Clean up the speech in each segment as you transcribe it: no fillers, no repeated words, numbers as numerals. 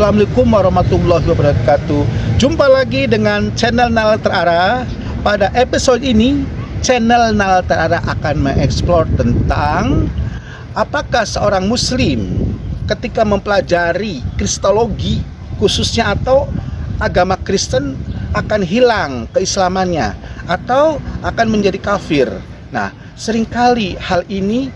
Assalamualaikum warahmatullahi wabarakatuh. Jumpa lagi dengan channel Nalar Terarah. Pada episode ini, channel Nalar Terarah akan mengeksplor tentang apakah seorang muslim ketika mempelajari kristologi khususnya atau agama Kristen akan hilang keislamannya atau akan menjadi kafir. Nah, seringkali hal ini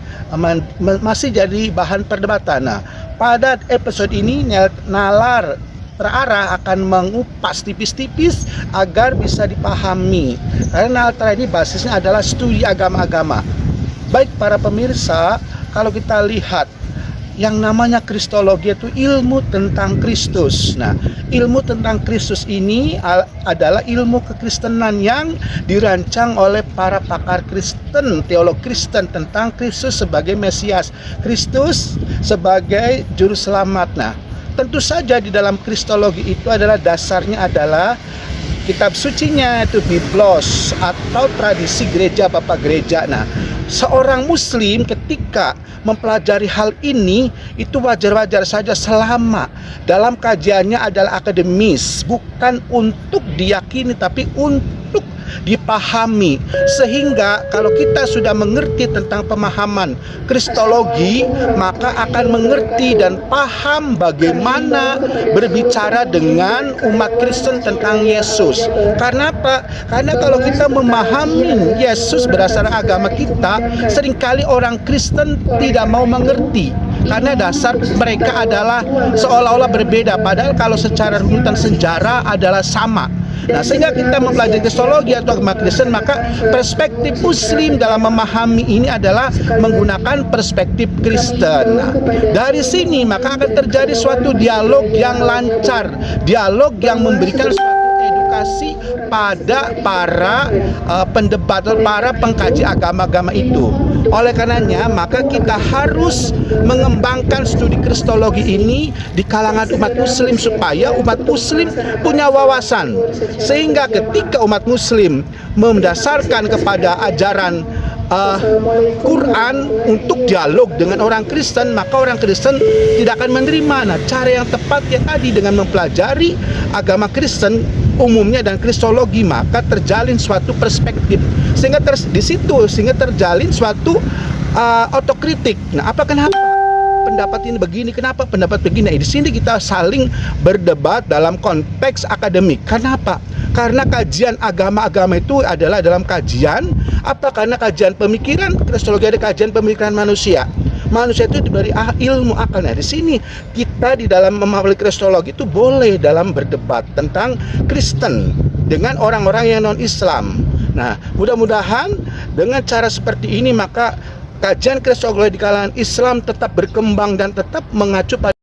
masih jadi bahan perdebatan. Nah, pada episode ini Nalar Terarah akan mengupas tipis-tipis agar bisa dipahami. Karena Nalar Terarah ini basisnya adalah studi agama-agama. Baik para pemirsa, kalau kita lihat yang namanya kristologi itu ilmu tentang Kristus. Nah, ilmu tentang Kristus ini adalah ilmu kekristenan yang dirancang oleh para pakar Kristen, teolog Kristen tentang Kristus sebagai Mesias, Kristus sebagai juru selamat. Nah, tentu saja di dalam kristologi itu adalah dasarnya adalah kitab sucinya itu Biblos atau tradisi gereja Bapak Gereja. Nah, seorang muslim ketika mempelajari hal ini itu wajar-wajar saja selama dalam kajiannya adalah akademis, bukan untuk diyakini tapi untuk dipahami. Sehingga kalau kita sudah mengerti tentang pemahaman kristologi, maka akan mengerti dan paham bagaimana berbicara dengan umat Kristen tentang Yesus. Karena apa? Karena kalau kita memahami Yesus berdasarkan agama kita, seringkali orang Kristen tidak mau mengerti karena dasar mereka adalah seolah-olah berbeda, padahal kalau secara runutan sejarah adalah sama. Nah, sehingga kita mempelajari kristologi atau agama Kristen, maka perspektif muslim dalam memahami ini adalah menggunakan perspektif Kristen. Nah, dari sini maka akan terjadi suatu dialog yang lancar, dialog yang memberikan suatu edukasi pada para pendebat atau para pengkaji agama-agama itu. Oleh karenanya, maka kita harus mengembangkan studi kristologi ini di kalangan umat muslim supaya umat muslim punya wawasan. Sehingga ketika umat muslim mendasarkan kepada ajaran Quran untuk dialog dengan orang Kristen, maka orang Kristen tidak akan menerima. Nah, cara yang tepat ya tadi dengan mempelajari agama Kristen umumnya dan kristologi, maka terjalin suatu perspektif sehingga terjalin suatu otokritik. Nah, kenapa pendapat ini begini, kenapa pendapat begini? Nah, di sini kita saling berdebat dalam konteks akademik. Kenapa? Karena kajian agama-agama itu adalah dalam kajian apa? Karena kajian pemikiran kristologi ada kajian pemikiran manusia. Manusia itu diberi ilmu akal. Nah, di sini kita di dalam memahami kristologi itu boleh dalam berdebat tentang Kristen dengan orang-orang yang non-Islam. Nah, mudah-mudahan dengan cara seperti ini maka kajian kristologi di kalangan Islam tetap berkembang dan tetap mengacu pada